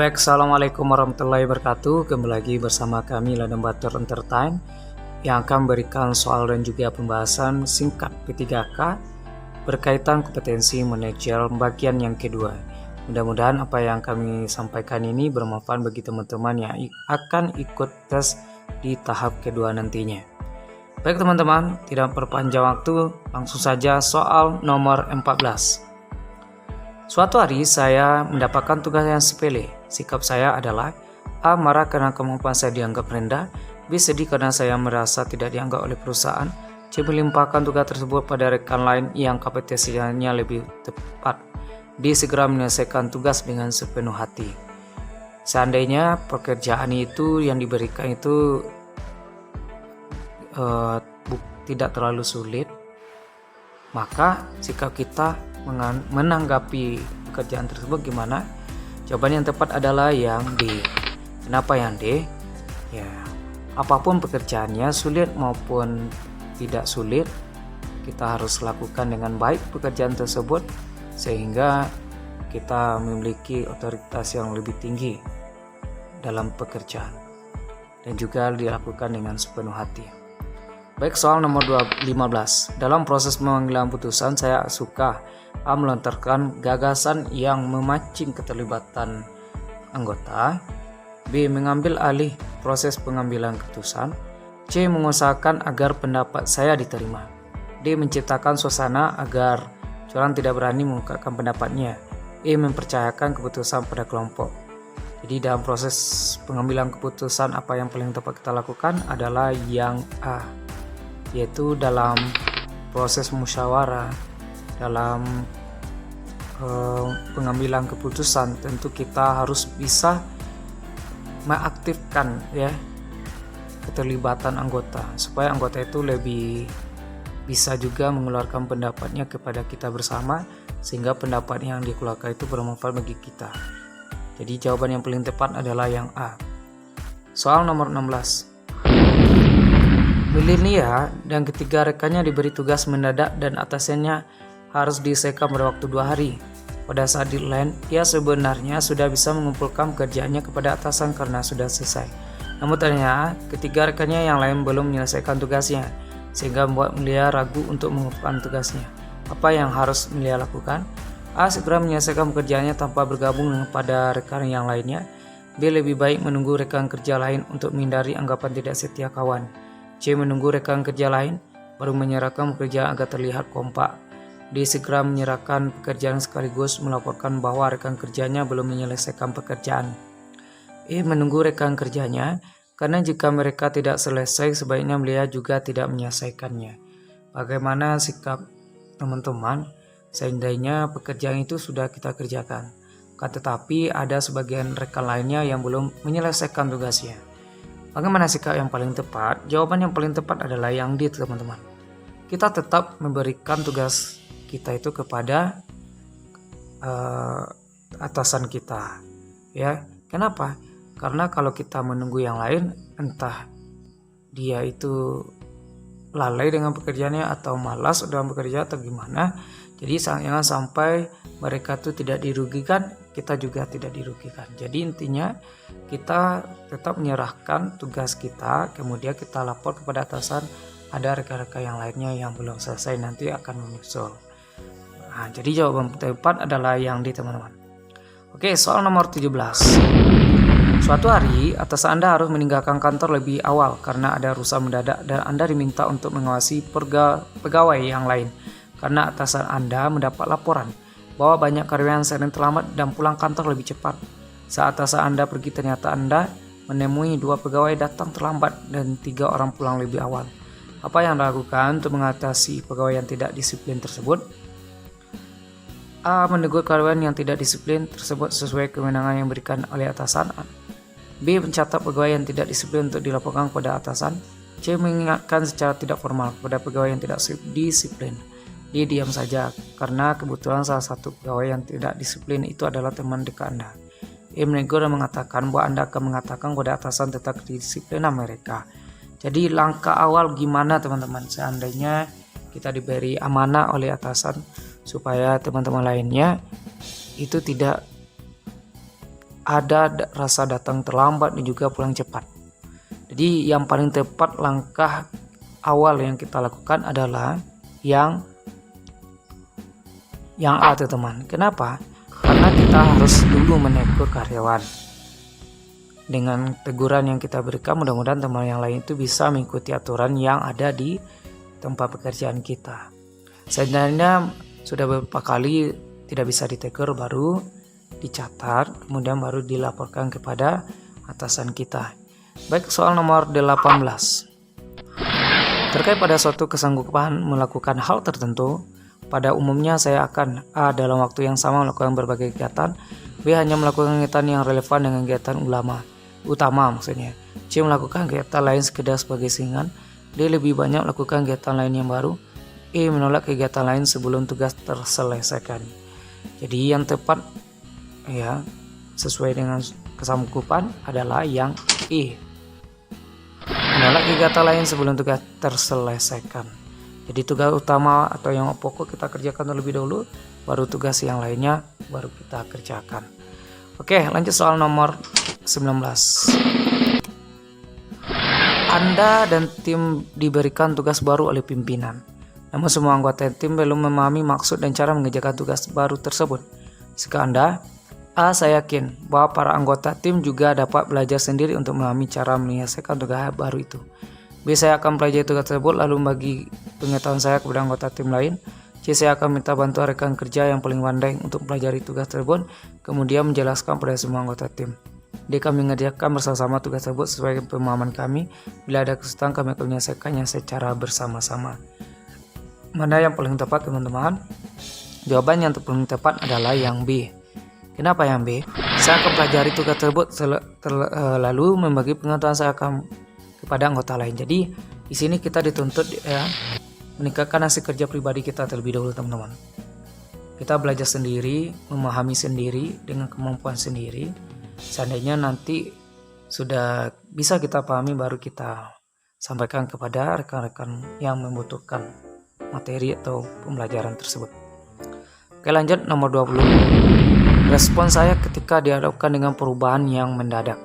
Baik, assalamualaikum warahmatullahi wabarakatuh. Kembali lagi bersama kami Ladang Batur Entertain yang akan memberikan soal dan juga pembahasan singkat P3K berkaitan kompetensi manajer bagian yang kedua. Mudah-mudahan apa yang kami sampaikan ini bermanfaat bagi teman-teman yang akan ikut tes di tahap kedua nantinya. Baik teman-teman, tidak perpanjang waktu, langsung saja soal nomor 14. Suatu hari saya mendapatkan tugas yang sepele. Sikap saya adalah A. Marah karena kemampuan saya dianggap rendah, B. Sedih karena saya merasa tidak dianggap oleh perusahaan, C. Melimpahkan tugas tersebut pada rekan lain yang kompetensinya lebih tepat, D. Segera menyelesaikan tugas dengan sepenuh hati. Seandainya pekerjaan itu yang diberikan itu tidak terlalu sulit, maka sikap kita menanggapi pekerjaan tersebut gimana? Jawaban yang tepat adalah yang D. Kenapa yang D? Ya, apapun pekerjaannya, sulit maupun tidak sulit, kita harus lakukan dengan baik pekerjaan tersebut sehingga kita memiliki otoritas yang lebih tinggi dalam pekerjaan dan juga dilakukan dengan sepenuh hati. Baik, soal nomor 15. Dalam proses pengambilan putusan, saya suka A. melontarkan gagasan yang memancing keterlibatan anggota, B. mengambil alih proses pengambilan keputusan, C. mengusahakan agar pendapat saya diterima, D. menciptakan suasana agar seorang tidak berani mengungkapkan pendapatnya, E. mempercayakan keputusan pada kelompok. Jadi dalam proses pengambilan keputusan apa yang paling tepat kita lakukan adalah yang A, yaitu dalam proses musyawarah, dalam pengambilan keputusan tentu kita harus bisa mengaktifkan ya keterlibatan anggota supaya anggota itu lebih bisa juga mengeluarkan pendapatnya kepada kita bersama sehingga pendapat yang dikeluarkan itu bermanfaat bagi kita. Jadi jawaban yang paling tepat adalah yang A. Soal nomor 16. Milenia dan ketiga rekannya diberi tugas mendadak dan atasannya harus diselesaikan pada waktu 2 hari. Pada saat deadline, ia sebenarnya sudah bisa mengumpulkan pekerjaannya kepada atasan karena sudah selesai. Namun ternyata ketiga rekannya yang lain belum menyelesaikan tugasnya, sehingga membuat Milia ragu untuk mengumpulkan tugasnya. Apa yang harus Milia lakukan? A. Segera menyelesaikan pekerjaannya tanpa bergabung pada rekan yang lainnya. B. Lebih baik menunggu rekan kerja lain untuk menghindari anggapan tidak setia kawan. C. Menunggu rekan kerja lain baru menyerahkan pekerjaan agar terlihat kompak. D. Segera menyerahkan pekerjaan sekaligus melaporkan bahwa rekan kerjanya belum menyelesaikan pekerjaan. E. Menunggu rekan kerjanya karena jika mereka tidak selesai sebaiknya melihat juga tidak menyelesaikannya. Bagaimana sikap teman-teman seandainya pekerjaan itu sudah kita kerjakan, tetapi ada sebagian rekan lainnya yang belum menyelesaikan tugasnya? Bagaimana sikap yang paling tepat? Jawaban yang paling tepat adalah yang D, teman-teman. Kita tetap memberikan tugas kita itu kepada atasan kita, ya. Kenapa? Karena kalau kita menunggu yang lain, entah dia itu lalai dengan pekerjaannya atau malas dalam bekerja atau gimana. Jadi jangan sampai mereka itu tidak dirugikan, kita juga tidak dirugikan. Jadi intinya kita tetap menyerahkan tugas kita, kemudian kita lapor kepada atasan ada rekan-rekan yang lainnya yang belum selesai nanti akan menyusul. Nah, jadi jawaban tepat adalah yang D, teman-teman. Oke, soal nomor 17. Suatu hari, atasan Anda harus meninggalkan kantor lebih awal karena ada urusan mendadak dan Anda diminta untuk mengawasi pegawai yang lain karena atasan Anda mendapat laporan bahwa banyak karyawan sering terlambat dan pulang kantor lebih cepat. Saat atasan Anda pergi ternyata Anda menemui 2 pegawai datang terlambat dan 3 orang pulang lebih awal. Apa yang dilakukan untuk mengatasi pegawai yang tidak disiplin tersebut? A. Menegur karyawan yang tidak disiplin tersebut sesuai kewenangan yang diberikan oleh atasan. B. Mencatat pegawai yang tidak disiplin untuk dilaporkan kepada atasan. C. Mengingatkan secara tidak formal kepada pegawai yang tidak disiplin. D. Diam saja karena kebetulan salah satu pegawai yang tidak disiplin itu adalah teman dekat Anda. E. Menegur dan mengatakan bahwa Anda akan mengatakan kepada atasan tentang kedisiplinan mereka. Jadi langkah awal gimana teman-teman seandainya kita diberi amanah oleh atasan supaya teman-teman lainnya itu tidak ada rasa datang terlambat dan juga pulang cepat. Jadi yang paling tepat langkah awal yang kita lakukan adalah yang A, teman. Kenapa? Karena kita harus dulu menegur karyawan. Dengan teguran yang kita berikan, mudah-mudahan teman yang lain itu bisa mengikuti aturan yang ada di tempat pekerjaan kita. Sebenarnya sudah beberapa kali tidak bisa ditegur, baru dicatat, kemudian baru dilaporkan kepada atasan kita. Baik, soal nomor 18. Terkait pada suatu kesanggupan melakukan hal tertentu, pada umumnya saya akan A. dalam waktu yang sama melakukan berbagai kegiatan, B. hanya melakukan kegiatan yang relevan dengan kegiatan utama maksudnya, C. melakukan kegiatan lain sekedar sebagai saingan, D. lebih banyak melakukan kegiatan lain yang baru, E. menolak kegiatan lain sebelum tugas terselesaikan. Jadi yang tepat ya sesuai dengan kesanggupan adalah yang E. menolak kegiatan lain sebelum tugas terselesaikan. Jadi tugas utama atau yang pokok kita kerjakan terlebih dahulu, baru tugas yang lainnya baru kita kerjakan. Oke, lanjut soal nomor 19. Anda dan tim diberikan tugas baru oleh pimpinan. Namun semua anggota tim belum memahami maksud dan cara mengerjakan tugas baru tersebut. Jika Anda, A. saya yakin bahwa para anggota tim juga dapat belajar sendiri untuk memahami cara menyelesaikan tugas baru itu. B. saya akan pelajari tugas tersebut lalu membagi pengetahuan saya kepada anggota tim lain. C. saya akan minta bantuan rekan kerja yang paling pandai untuk pelajari tugas tersebut, kemudian menjelaskan pada semua anggota tim. D. kami mengerjakan bersama-sama tugas tersebut sesuai pemahaman kami. Bila ada kesulitan, kami akan menyelesaikannya secara bersama-sama. Mana yang paling tepat, teman-teman? Jawaban yang paling tepat adalah yang B. Kenapa yang B? Saya akan pelajari tugas tersebut lalu membagi pengetahuan saya akan kepada anggota lain. Jadi di sini kita dituntut meningkatkan hasil kerja pribadi kita terlebih dahulu, teman-teman. Kita belajar sendiri, memahami sendiri dengan kemampuan sendiri. Seandainya nanti sudah bisa kita pahami, baru kita sampaikan kepada rekan-rekan yang membutuhkan materi atau pembelajaran tersebut. Oke, lanjut nomor 20. Respon saya ketika dihadapkan dengan perubahan yang mendadak.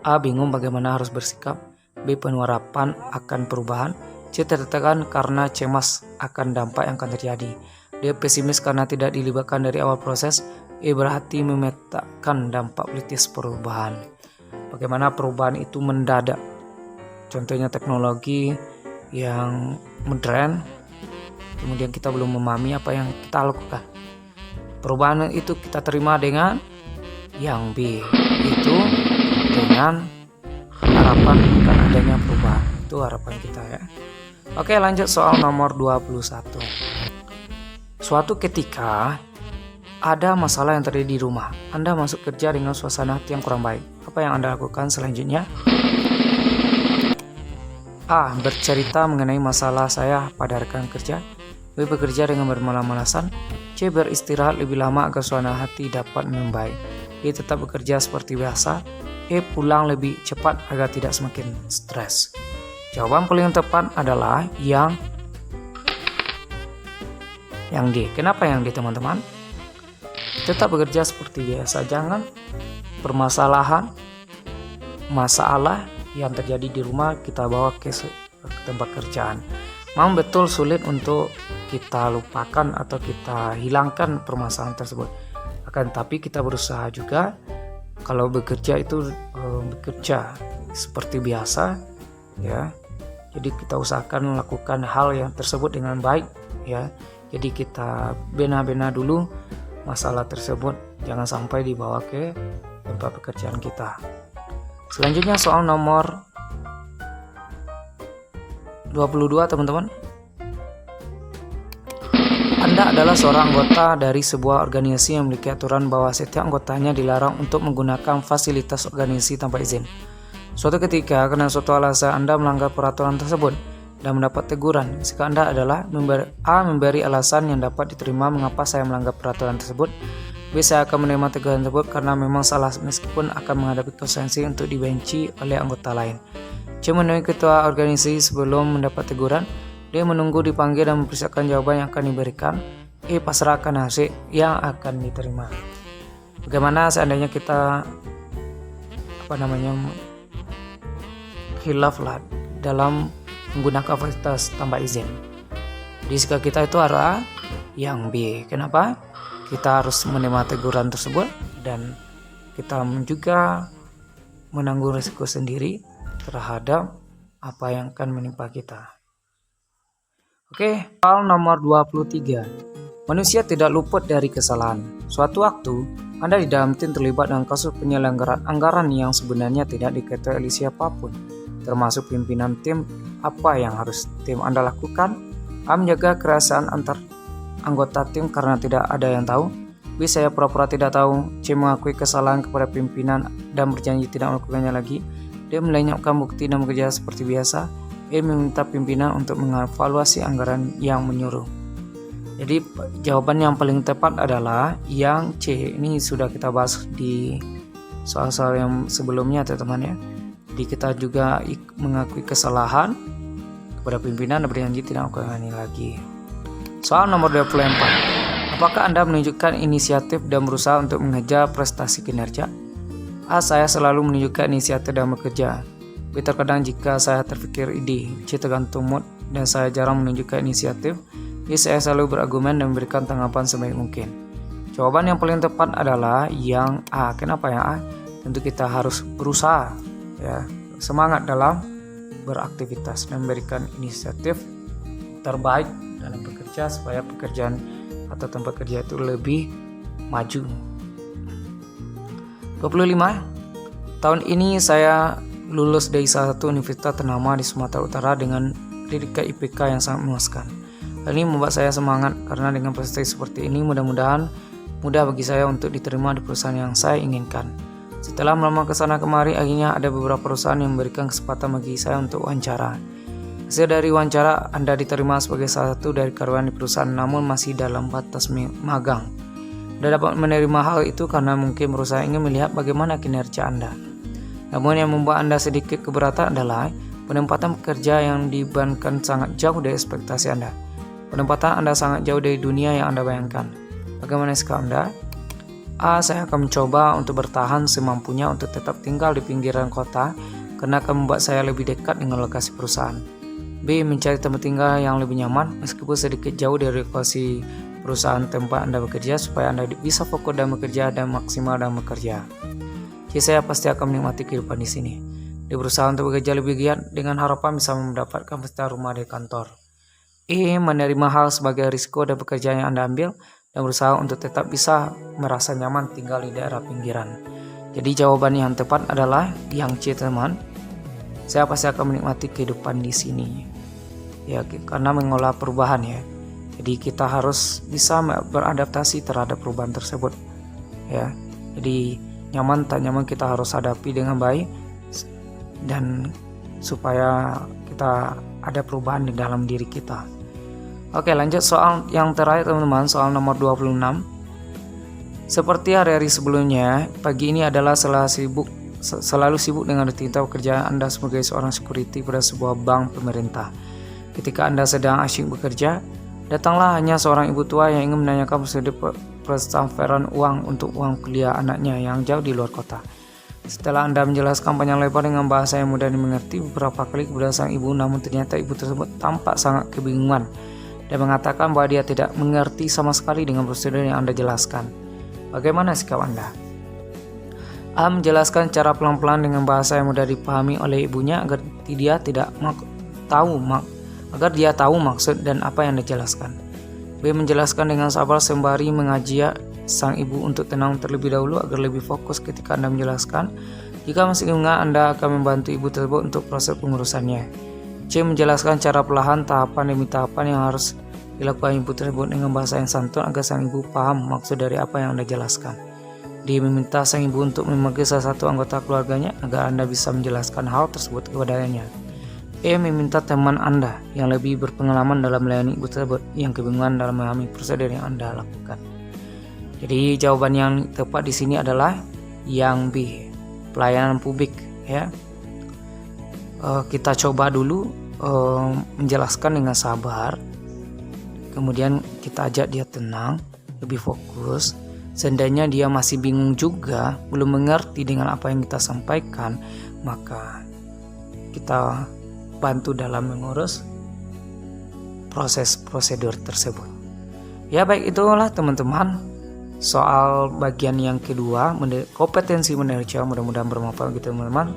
A. bingung bagaimana harus bersikap. B. penuh harapan akan perubahan. C. tertekan karena cemas akan dampak yang akan terjadi. D. pesimis karena tidak dilibatkan dari awal proses. E. berhati memetakan dampak politis perubahan. Bagaimana perubahan itu mendadak. Contohnya teknologi yang modern, kemudian kita belum memahami apa yang kita lakukan. Perubahan itu kita terima dengan yang B, itu dengan harapan akan adanya perubahan. Itu harapan kita ya. Oke, lanjut soal nomor 21. Suatu ketika ada masalah yang terjadi di rumah. Anda masuk kerja dengan suasana hati yang kurang baik. Apa yang Anda lakukan selanjutnya? A. bercerita mengenai masalah saya pada rekan kerja. B. bekerja dengan bermalas-malasan. C. beristirahat lebih lama agar suasana hati dapat membaik. D. tetap bekerja seperti biasa. E. pulang lebih cepat agar tidak semakin stres. Jawaban paling tepat adalah yang D. Kenapa yang D, teman-teman? Tetap bekerja seperti biasa. Jangan masalah yang terjadi di rumah kita bawa ke tempat kerjaan. Memang betul sulit untuk kita lupakan atau kita hilangkan permasalahan tersebut. Akan tapi kita berusaha juga kalau bekerja itu bekerja seperti biasa ya. Jadi kita usahakan melakukan hal yang tersebut dengan baik ya. Jadi kita bina-bina dulu masalah tersebut, jangan sampai dibawa ke tempat pekerjaan kita. Selanjutnya soal nomor 22, teman-teman. Anda adalah seorang anggota dari sebuah organisasi yang memiliki aturan bahwa setiap anggotanya dilarang untuk menggunakan fasilitas organisasi tanpa izin. Suatu ketika, karena suatu alasan Anda melanggar peraturan tersebut dan mendapat teguran. Jika Anda adalah memberi alasan yang dapat diterima mengapa saya melanggar peraturan tersebut. B. saya akan menerima teguran tersebut karena memang salah meskipun akan menghadapi konsekuensi untuk dibenci oleh anggota lain. C. menemui ketua organisasi sebelum mendapat teguran. D. menunggu dipanggil dan mempersiapkan jawaban yang akan diberikan. E. pasrah akan hasil yang akan diterima. Bagaimana seandainya kita khilaf lah dalam menggunakan fasilitas tanpa izin. Di sikap kita itu adalah yang B. Kenapa? Kita harus menerima teguran tersebut dan kita juga menanggung risiko sendiri terhadap apa yang akan menimpa kita. Oke, soal nomor 23. Manusia tidak luput dari kesalahan. Suatu waktu, Anda di dalam tim terlibat dengan kasus penyelenggaraan anggaran yang sebenarnya tidak diketahui oleh siapapun, termasuk pimpinan tim. Apa yang harus tim Anda lakukan? A. Menjaga kerahasiaan antar anggota tim karena tidak ada yang tahu. B. Saya pura-pura tidak tahu. C. Mengakui kesalahan kepada pimpinan dan berjanji tidak melakukannya lagi. D. Melenyapkan bukti dan bekerja seperti biasa. E. Meminta pimpinan untuk mengevaluasi anggaran yang menyuruh. Jadi jawaban yang paling tepat adalah yang C. Ini sudah kita bahas di soal-soal yang sebelumnya teman-teman ya. Jadi kita juga mengakui kesalahan kepada pimpinan dan berjanji tidak melakukannya lagi. Soal nomor 24. Apakah Anda menunjukkan inisiatif dan berusaha untuk mengejar prestasi kinerja? A. Saya selalu menunjukkan inisiatif dan bekerja. B. Terkadang jika saya terpikir ide. C. Tergantung mood dan saya jarang menunjukkan inisiatif. D. Saya selalu berargumen dan memberikan tanggapan sebaik mungkin. Jawaban yang paling tepat adalah yang A. Kenapa yang A? Tentu kita harus berusaha ya, semangat dalam beraktivitas dan memberikan inisiatif terbaik dalam bekerja supaya pekerjaan atau tempat kerja itu lebih maju. 25. Tahun ini saya lulus dari salah satu universitas ternama di Sumatera Utara dengan predikat IPK yang sangat memuaskan. Hal ini membuat saya semangat karena dengan prestasi seperti ini mudah-mudahan mudah bagi saya untuk diterima di perusahaan yang saya inginkan. Setelah melamar ke sana kemari, akhirnya ada beberapa perusahaan yang memberikan kesempatan bagi saya untuk wawancara. Hasil dari wawancara, Anda diterima sebagai salah satu dari karyawan di perusahaan namun masih dalam batas magang. Anda dapat menerima hal itu karena mungkin perusahaan ingin melihat bagaimana kinerja Anda. Namun yang membuat Anda sedikit keberatan adalah penempatan pekerja yang dibebankan sangat jauh dari ekspektasi Anda. Penempatan Anda sangat jauh dari dunia yang Anda bayangkan. Bagaimana sikap Anda? A. Saya akan mencoba untuk bertahan semampunya untuk tetap tinggal di pinggiran kota karena akan membuat saya lebih dekat dengan lokasi perusahaan. B. Mencari tempat tinggal yang lebih nyaman meskipun sedikit jauh dari lokasi perusahaan tempat Anda bekerja supaya Anda bisa fokus dalam bekerja dan maksimal dalam bekerja. C. Saya pasti akan menikmati kehidupan di sini. Dia berusaha untuk bekerja lebih giat dengan harapan bisa mendapatkan fasilitas rumah dari kantor. E. Menerima hal sebagai risiko dan pekerjaan yang Anda ambil dan berusaha untuk tetap bisa merasa nyaman tinggal di daerah pinggiran. Jadi jawaban yang tepat adalah yang C teman. Saya pasti akan menikmati kehidupan di sini. Ya, karena mengolah perubahan ya. Jadi kita harus bisa beradaptasi terhadap perubahan tersebut. Ya. Jadi nyaman tak nyaman kita harus hadapi dengan baik dan supaya kita ada perubahan di dalam diri kita. Oke, lanjut soal yang terakhir teman-teman, soal nomor 26. Seperti hari-hari sebelumnya, pagi ini adalah selalu sibuk dengan rutinitas pekerjaan Anda sebagai seorang security pada sebuah bank pemerintah. Ketika Anda sedang asyik bekerja, datanglah hanya seorang ibu tua yang ingin menanyakan prosedur pentransferan uang untuk uang kuliah anaknya yang jauh di luar kota. Setelah Anda menjelaskan panjang lebar dengan bahasa yang mudah dimengerti beberapa kali kepada sang ibu, namun ternyata ibu tersebut tampak sangat kebingungan dan mengatakan bahwa dia tidak mengerti sama sekali dengan prosedur yang Anda jelaskan. Bagaimana sikap Anda? A. Menjelaskan cara pelan-pelan dengan bahasa yang mudah dipahami oleh ibunya agar dia tahu maksud dan apa yang dijelaskan. B. Menjelaskan dengan sabar sembari mengajak sang ibu untuk tenang terlebih dahulu agar lebih fokus ketika Anda menjelaskan. Jika masih ingat, Anda akan membantu ibu tersebut untuk proses pengurusannya. C. Menjelaskan cara perlahan tahapan demi tahapan yang harus dilakukan ibu tersebut dengan bahasa yang santun agar sang ibu paham maksud dari apa yang Anda jelaskan. D. Meminta sang ibu untuk memanggil salah satu anggota keluarganya agar Anda bisa menjelaskan hal tersebut kepadanya. E. Meminta teman Anda yang lebih berpengalaman dalam melayani ibu tersebut yang kebingungan dalam memahami prosedur yang Anda lakukan. Jadi jawaban yang tepat di sini adalah yang B, pelayanan publik ya. Kita coba dulu menjelaskan dengan sabar. Kemudian kita ajak dia tenang, lebih fokus Seandainya dia masih bingung juga, belum mengerti dengan apa yang kita sampaikan, maka kita bantu dalam mengurus proses prosedur tersebut. Ya baik, itulah teman-teman soal bagian yang kedua, kompetensi menerja. Mudah-mudahan bermanfaat bagi teman-teman,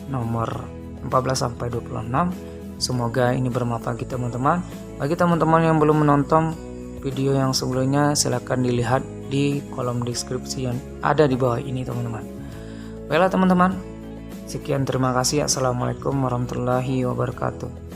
nomor 14 sampai 26. Semoga ini bermanfaat bagi teman-teman. Bagi teman-teman yang belum menonton video yang sebelumnya, silahkan dilihat di kolom deskripsi yang ada di bawah ini teman-teman. Baiklah teman-teman, sekian, terima kasih. Assalamualaikum warahmatullahi wabarakatuh.